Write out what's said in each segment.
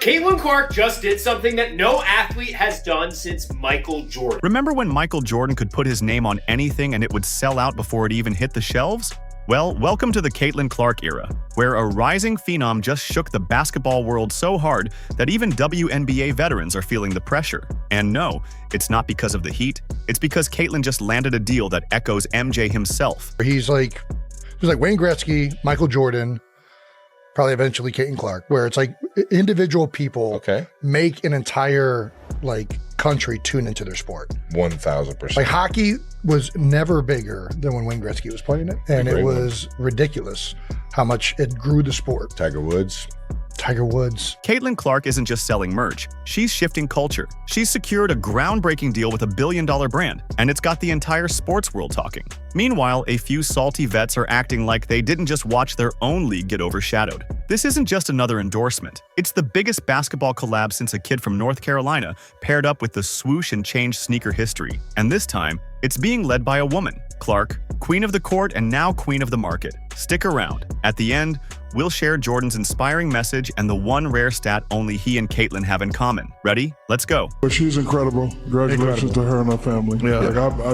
Caitlin Clark just did something that no athlete has done since Michael Jordan. Remember when Michael Jordan could put his name on anything and it would sell out before it even hit the shelves? Well, welcome to the Caitlin Clark era, where a rising phenom just shook the basketball world so hard that even WNBA veterans are feeling the pressure. And no, it's not because of the heat, it's because Caitlin just landed a deal that echoes MJ himself. He's like Wayne Gretzky, Michael Jordan, probably eventually Caitlin Clark, where it's like individual people make an entire country tune into their sport. 1,000%. Like hockey was never bigger than when Wayne Gretzky was playing it. And it was ridiculous how much it grew the sport. Tiger Woods. Caitlin Clark isn't just selling merch, she's shifting culture. She's secured a groundbreaking deal with a billion-dollar brand, and it's got the entire sports world talking. Meanwhile, a few salty vets are acting like they didn't just watch their own league get overshadowed. This isn't just another endorsement. It's the biggest basketball collab since a kid from North Carolina paired up with the swoosh and change sneaker history. And this time, it's being led by a woman, Clark, queen of the court and now queen of the market. Stick around. At the end, we'll share Jordan's inspiring message and the one rare stat only he and Caitlin have in common. Ready? Let's go. But she's incredible. Congratulations to her and her family. Yeah.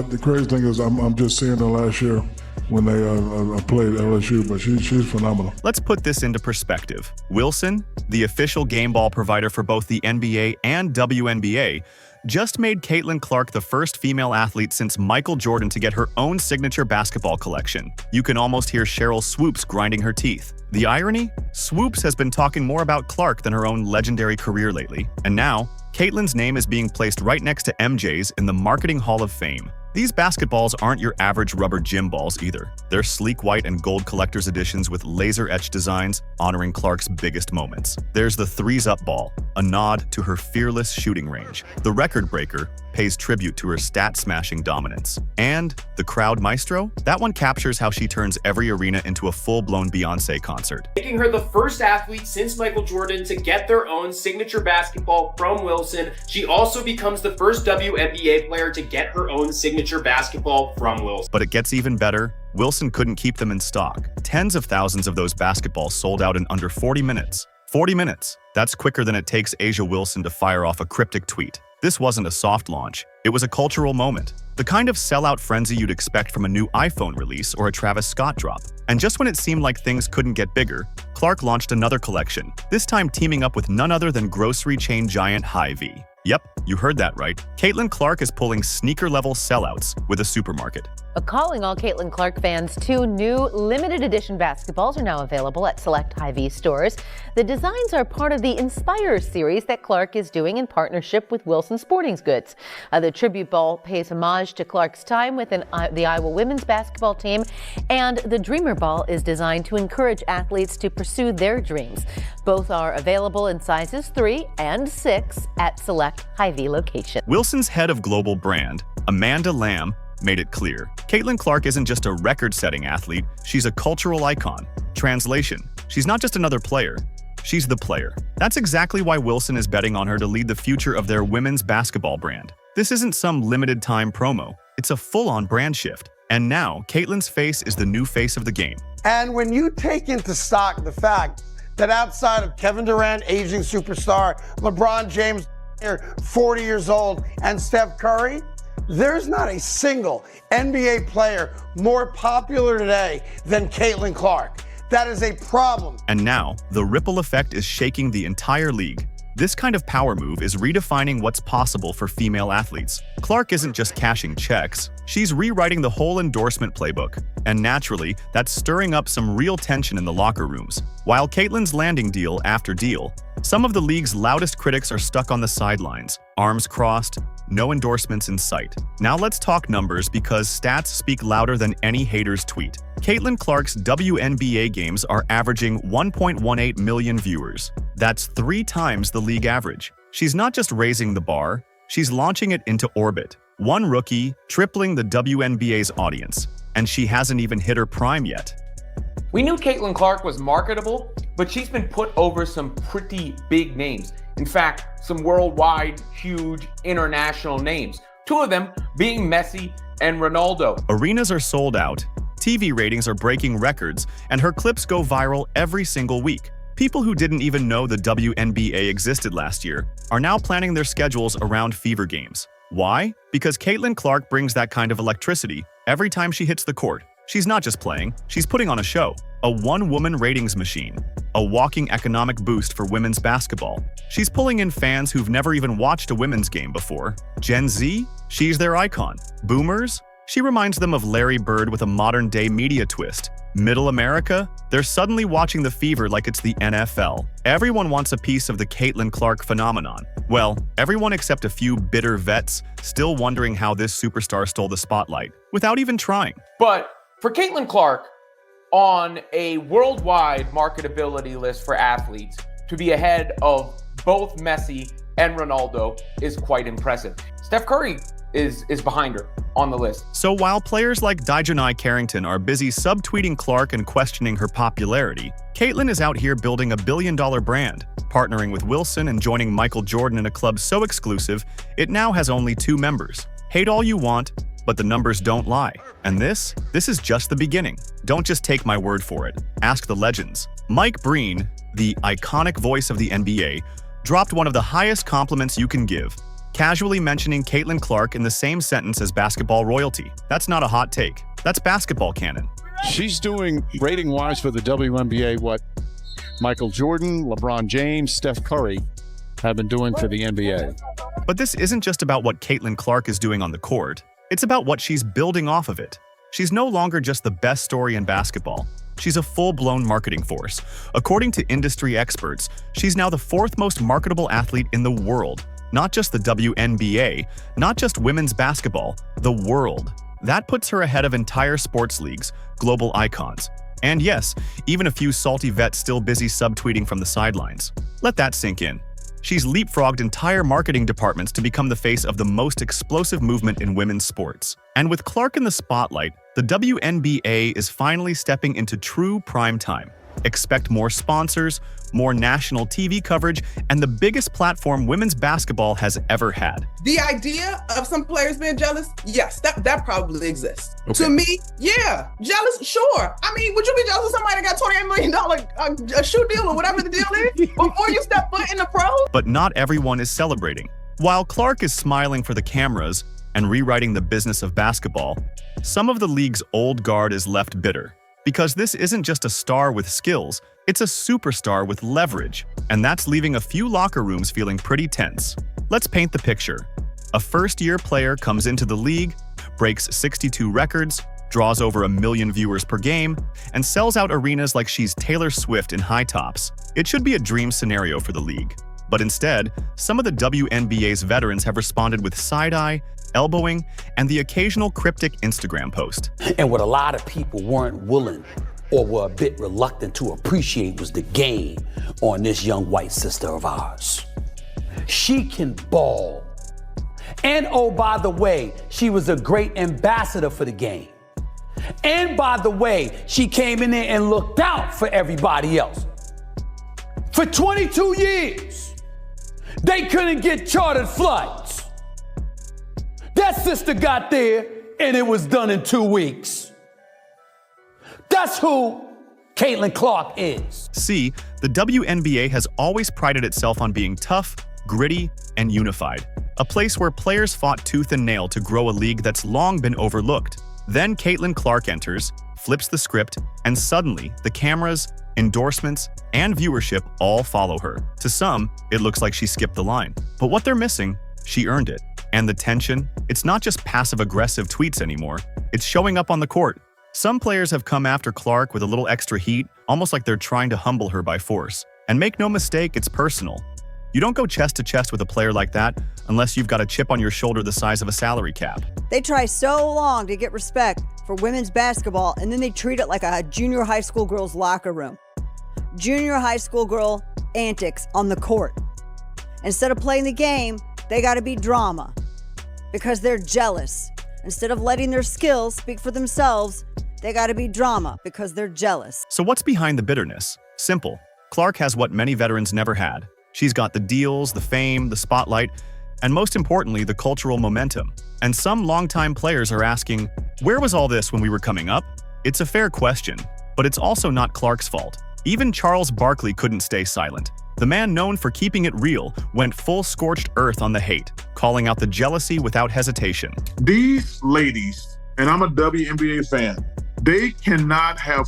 The crazy thing is I'm just seeing her last year when they played LSU, but she's phenomenal. Let's put this into perspective. Wilson, the official game ball provider for both the NBA and WNBA, just made Caitlin Clark the first female athlete since Michael Jordan to get her own signature basketball collection. You can almost hear Cheryl Swoops grinding her teeth. The irony? Swoops has been talking more about Clark than her own legendary career lately. And now, Caitlin's name is being placed right next to MJ's in the Marketing Hall of Fame. These basketballs aren't your average rubber gym balls either. They're sleek white and gold collector's editions with laser-etched designs honoring Clark's biggest moments. There's the threes-up ball, a nod to her fearless shooting range. The record breaker pays tribute to her stat-smashing dominance. And the crowd maestro? That one captures how she turns every arena into a full-blown Beyoncé concert. Making her the first athlete since Michael Jordan to get their own signature basketball from Wilson. She also becomes the first WNBA player to get her own signature basketball from Wilson. But it gets even better. Wilson couldn't keep them in stock. Tens of thousands of those basketballs sold out in under 40 minutes. 40 minutes. That's quicker than it takes A'ja Wilson to fire off a cryptic tweet. This wasn't a soft launch. It was a cultural moment. The kind of sellout frenzy you'd expect from a new iPhone release or a Travis Scott drop. And just when it seemed like things couldn't get bigger, Clark launched another collection, this time teaming up with none other than grocery chain giant Hy-Vee. Yep, you heard that right. Caitlin Clark is pulling sneaker-level sellouts with a supermarket. Calling all Caitlin Clark fans, 2 new limited edition basketballs are now available at select Hy-Vee stores. The designs are part of the Inspire series that Clark is doing in partnership with Wilson Sporting Goods. The tribute ball pays homage to Clark's time within the Iowa women's basketball team, and the Dreamer ball is designed to encourage athletes to pursue their dreams. Both are available in sizes 3 and 6 at select Hy-Vee locations. Wilson's head of global brand, Amanda Lamb, made it clear. Caitlin Clark isn't just a record-setting athlete, she's a cultural icon. Translation: she's not just another player, she's the player. That's exactly why Wilson is betting on her to lead the future of their women's basketball brand. This isn't some limited-time promo, it's a full-on brand shift. And now, Caitlin's face is the new face of the game. And when you take into stock the fact that outside of Kevin Durant, aging superstar, LeBron James, 40 years old, and Steph Curry, there's not a single NBA player more popular today than Caitlin Clark. That is a problem. And now, the ripple effect is shaking the entire league. This kind of power move is redefining what's possible for female athletes. Clark isn't just cashing checks, she's rewriting the whole endorsement playbook. And naturally, that's stirring up some real tension in the locker rooms. While Caitlin's landing deal after deal, some of the league's loudest critics are stuck on the sidelines, arms crossed, no endorsements in sight. Now let's talk numbers because stats speak louder than any hater's tweet. Caitlin Clark's WNBA games are averaging 1.18 million viewers. That's 3 times the league average. She's not just raising the bar, she's launching it into orbit. One rookie, tripling the WNBA's audience. And she hasn't even hit her prime yet. We knew Caitlin Clark was marketable, but she's been put over some pretty big names. In fact, some worldwide, huge, international names. 2 of them being Messi and Ronaldo. Arenas are sold out, TV ratings are breaking records, and her clips go viral every single week. People who didn't even know the WNBA existed last year are now planning their schedules around Fever games. Why? Because Caitlin Clark brings that kind of electricity every time she hits the court. She's not just playing, she's putting on a show. A one-woman ratings machine. A walking economic boost for women's basketball. She's pulling in fans who've never even watched a women's game before. Gen Z? She's their icon. Boomers? She reminds them of Larry Bird with a modern-day media twist. Middle America? They're suddenly watching the Fever like it's the NFL. Everyone wants a piece of the Caitlin Clark phenomenon. Well, everyone except a few bitter vets still wondering how this superstar stole the spotlight, without even trying. But for Caitlin Clark, on a worldwide marketability list for athletes, to be ahead of both Messi and Ronaldo is quite impressive. Steph Curry is behind her on the list. So while players like Dijonai Carrington are busy subtweeting Clark and questioning her popularity, Caitlin is out here building a billion-dollar brand, partnering with Wilson and joining Michael Jordan in a club so exclusive, it now has only 2 members. Hate all you want, but the numbers don't lie. And this is just the beginning. Don't just take my word for it. Ask the legends. Mike Breen, the iconic voice of the NBA, dropped one of the highest compliments you can give, casually mentioning Caitlin Clark in the same sentence as basketball royalty. That's not a hot take. That's basketball canon. She's doing rating-wise for the WNBA what Michael Jordan, LeBron James, Steph Curry have been doing for the NBA. But this isn't just about what Caitlin Clark is doing on the court. It's about what she's building off of it. She's no longer just the best story in basketball. She's a full-blown marketing force. According to industry experts, she's now the 4th most marketable athlete in the world. Not just the WNBA, not just women's basketball, the world. That puts her ahead of entire sports leagues, global icons. And yes, even a few salty vets still busy subtweeting from the sidelines. Let that sink in. She's leapfrogged entire marketing departments to become the face of the most explosive movement in women's sports. And with Clark in the spotlight, the WNBA is finally stepping into true prime time. Expect more sponsors, more national TV coverage, and the biggest platform women's basketball has ever had. The idea of some players being jealous, yes, that probably exists. Okay. To me, yeah, jealous, sure. I mean, would you be jealous of somebody that got $28 million a shoe deal or whatever the deal is before you step foot in the pros? But not everyone is celebrating. While Clark is smiling for the cameras and rewriting the business of basketball, some of the league's old guard is left bitter. Because this isn't just a star with skills, it's a superstar with leverage, and that's leaving a few locker rooms feeling pretty tense. Let's paint the picture. A first-year player comes into the league, breaks 62 records, draws over 1 million viewers per game, and sells out arenas like she's Taylor Swift in high tops. It should be a dream scenario for the league. But instead, some of the WNBA's veterans have responded with side-eye, elbowing, and the occasional cryptic Instagram post. And what a lot of people weren't willing or were a bit reluctant to appreciate was the game on this young white sister of ours. She can ball. And oh, by the way, she was a great ambassador for the game. And by the way, she came in there and looked out for everybody else. For 22 years, they couldn't get chartered flights. That sister got there, and it was done in 2 weeks. That's who Caitlin Clark is. See, the WNBA has always prided itself on being tough, gritty, and unified. A place where players fought tooth and nail to grow a league that's long been overlooked. Then Caitlin Clark enters, flips the script, and suddenly the cameras, endorsements, and viewership all follow her. To some, it looks like she skipped the line. But what they're missing, she earned it. And the tension? It's not just passive-aggressive tweets anymore. It's showing up on the court. Some players have come after Clark with a little extra heat, almost like they're trying to humble her by force. And make no mistake, it's personal. You don't go chest to chest with a player like that unless you've got a chip on your shoulder the size of a salary cap. They try so long to get respect for women's basketball, and then they treat it like a junior high school girl's locker room. Junior high school girl antics on the court. Instead of playing the game, they gotta be drama because they're jealous. Instead of letting their skills speak for themselves, they gotta be drama because they're jealous. So what's behind the bitterness? Simple. Clark has what many veterans never had. She's got the deals, the fame, the spotlight, and most importantly, the cultural momentum. And some longtime players are asking, where was all this when we were coming up? It's a fair question, but it's also not Clark's fault. Even Charles Barkley couldn't stay silent. The man known for keeping it real went full scorched earth on the hate, calling out the jealousy without hesitation. These ladies, and I'm a WNBA fan, they cannot have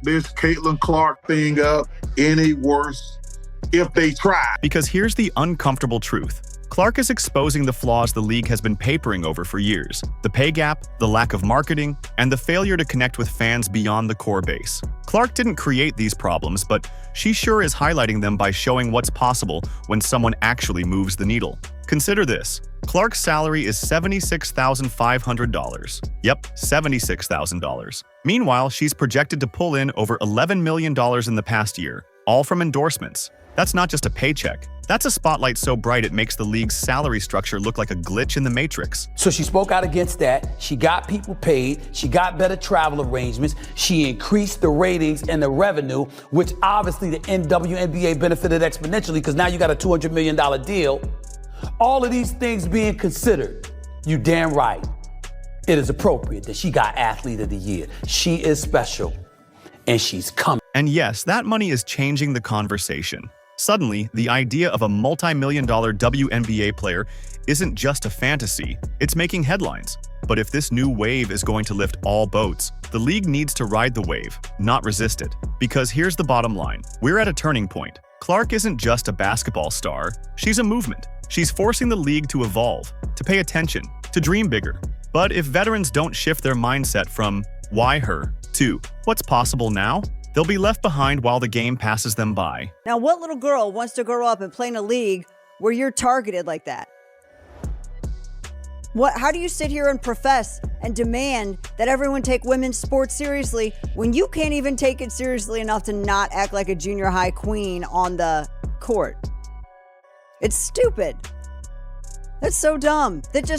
this Caitlin Clark thing up any worse if they try. Because here's the uncomfortable truth. Clark is exposing the flaws the league has been papering over for years. The pay gap, the lack of marketing, and the failure to connect with fans beyond the core base. Clark didn't create these problems, but she sure is highlighting them by showing what's possible when someone actually moves the needle. Consider this. Clark's salary is $76,500. Yep, $76,000. Meanwhile, she's projected to pull in over $11 million in the past year, all from endorsements. That's not just a paycheck. That's a spotlight so bright it makes the league's salary structure look like a glitch in the Matrix. So she spoke out against that. She got people paid. She got better travel arrangements. She increased the ratings and the revenue, which obviously the WNBA benefited exponentially because now you got a $200 million deal. All of these things being considered, you damn right. It is appropriate that she got Athlete of the Year. She is special, and she's coming. And yes, that money is changing the conversation. Suddenly, the idea of a multi-million-dollar WNBA player isn't just a fantasy, it's making headlines. But if this new wave is going to lift all boats, the league needs to ride the wave, not resist it. Because here's the bottom line. We're at a turning point. Clark isn't just a basketball star, she's a movement. She's forcing the league to evolve, to pay attention, to dream bigger. But if veterans don't shift their mindset from why her to what's possible now, they'll be left behind while the game passes them by. Now, what little girl wants to grow up and play in a league where you're targeted like that? How do you sit here and profess and demand that everyone take women's sports seriously when you can't even take it seriously enough to not act like a junior high queen on the court? It's stupid. That's so dumb. It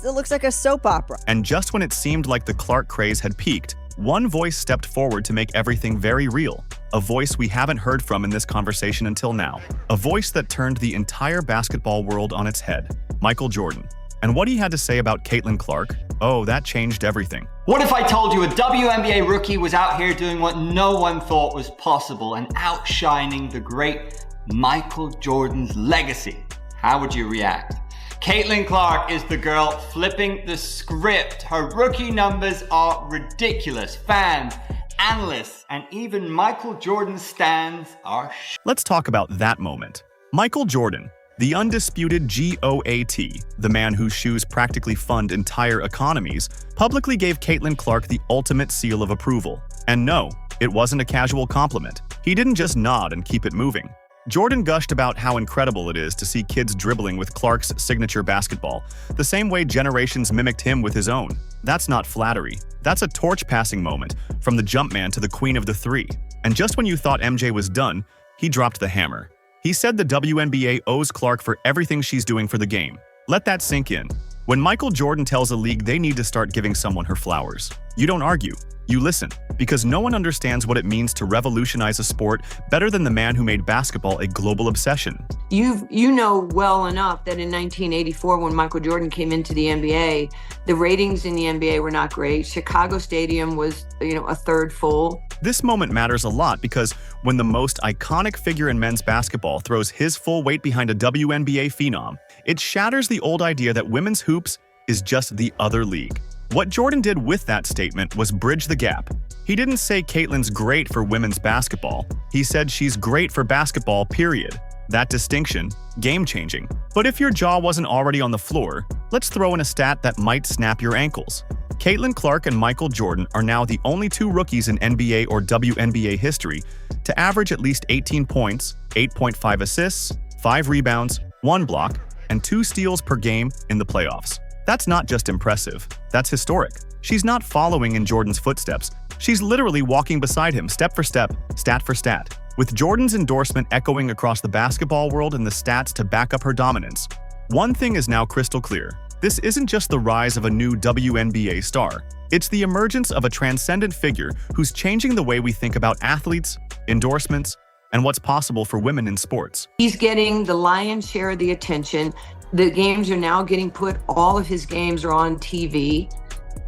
looks like a soap opera. And just when it seemed like the Clark craze had peaked, one voice stepped forward to make everything very real. A voice we haven't heard from in this conversation until now. A voice that turned the entire basketball world on its head. Michael Jordan. And what he had to say about Caitlin Clark, oh, that changed everything. What if I told you a WNBA rookie was out here doing what no one thought was possible and outshining the great Michael Jordan's legacy? How would you react? Caitlin Clark is the girl flipping the script. Her rookie numbers are ridiculous. Fans, analysts, and even Michael Jordan stans are Let's talk about that moment. Michael Jordan, the undisputed GOAT, the man whose shoes practically fund entire economies, publicly gave Caitlin Clark the ultimate seal of approval. And no, it wasn't a casual compliment. He didn't just nod and keep it moving. Jordan gushed about how incredible it is to see kids dribbling with Clark's signature basketball, the same way generations mimicked him with his own. That's not flattery. That's a torch-passing moment, from the Jumpman to the Queen of the Three. And just when you thought MJ was done, he dropped the hammer. He said the WNBA owes Clark for everything she's doing for the game. Let that sink in. When Michael Jordan tells a league they need to start giving someone her flowers, you don't argue. You listen, because no one understands what it means to revolutionize a sport better than the man who made basketball a global obsession. You know well enough that in 1984, when Michael Jordan came into the NBA, the ratings in the NBA were not great. Chicago Stadium was, a third full. This moment matters a lot because when the most iconic figure in men's basketball throws his full weight behind a WNBA phenom, it shatters the old idea that women's hoops is just the other league. What Jordan did with that statement was bridge the gap. He didn't say Caitlin's great for women's basketball. He said she's great for basketball, period. That distinction, game-changing. But if your jaw wasn't already on the floor, let's throw in a stat that might snap your ankles. Caitlin Clark and Michael Jordan are now the only two rookies in NBA or WNBA history to average at least 18 points, 8.5 assists, 5 rebounds, 1 block, and 2 steals per game in the playoffs. That's not just impressive, that's historic. She's not following in Jordan's footsteps. She's literally walking beside him, step for step, stat for stat. With Jordan's endorsement echoing across the basketball world and the stats to back up her dominance, one thing is now crystal clear. This isn't just the rise of a new WNBA star. It's the emergence of a transcendent figure who's changing the way we think about athletes, endorsements, and what's possible for women in sports. He's getting the lion's share of the attention. The games are now getting all of his games are on TV.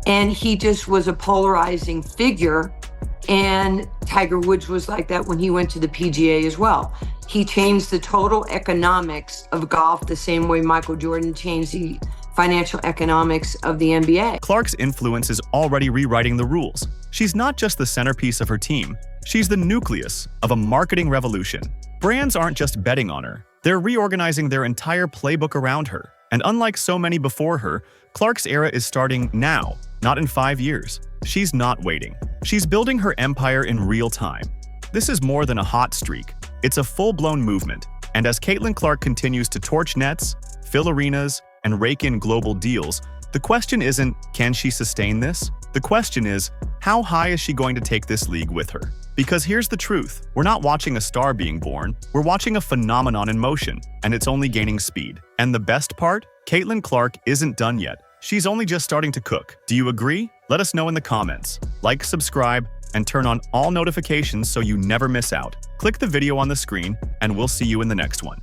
And he just was a polarizing figure And Tiger Woods was like that when he went to the PGA as well. He changed the total economics of golf the same way Michael Jordan changed the financial economics of the NBA. Clark's influence is already rewriting the rules. She's not just the centerpiece of her team, she's the nucleus of a marketing revolution. Brands aren't just betting on her, they're reorganizing their entire playbook around her. And unlike so many before her, Clark's era is starting now, not in 5 years. She's not waiting. She's building her empire in real time. This is more than a hot streak. It's a full-blown movement. And as Caitlin Clark continues to torch nets, fill arenas, and rake in global deals, the question isn't, can she sustain this? The question is, how high is she going to take this league with her? Because here's the truth, we're not watching a star being born, we're watching a phenomenon in motion, and it's only gaining speed. And the best part? Caitlin Clark isn't done yet. She's only just starting to cook. Do you agree? Let us know in the comments. Like, subscribe, and turn on all notifications so you never miss out. Click the video on the screen, and we'll see you in the next one.